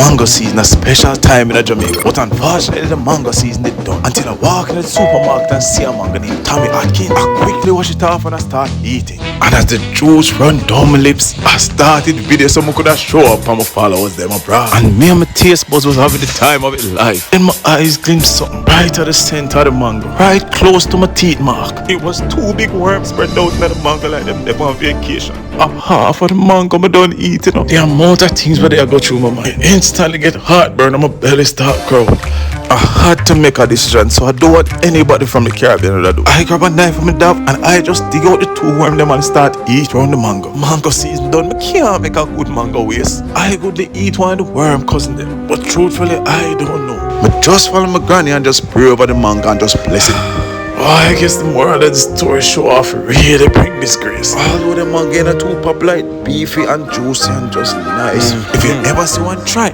Mango season, a special time in Jamaica. But unfortunately, the mango season is done. Until I walk in the supermarket and see a mango named Tommy Atkins, I quickly wash it off and I start eating. And as the juice run down my lips, I started video so I could have show up and my followers them abroad. And me and my taste buds was having the time of its life. Then my eyes glimpsed something right at the center of the mango, right close to my teeth mark. It was two big worms spread out in the mango like them on vacation. A half of the mango I done eating up. The amount of things where they go through my mind. Instantly get heartburn and my belly start growing. I had to make a decision, so I don't want anybody from the Caribbean to do. I grab a knife from my dab and I just dig out the two worms them and start eat round the mango. Mango season done, I can't make a good mango waste. I could eat one of the worm cousin them, but truthfully I don't know. I just follow my granny and just pray over the mango and just bless it. Oh, I guess the moral of the story show off really bring disgrace. Although the mango in a two pop light, beefy and juicy and just nice. If you ever see one, try.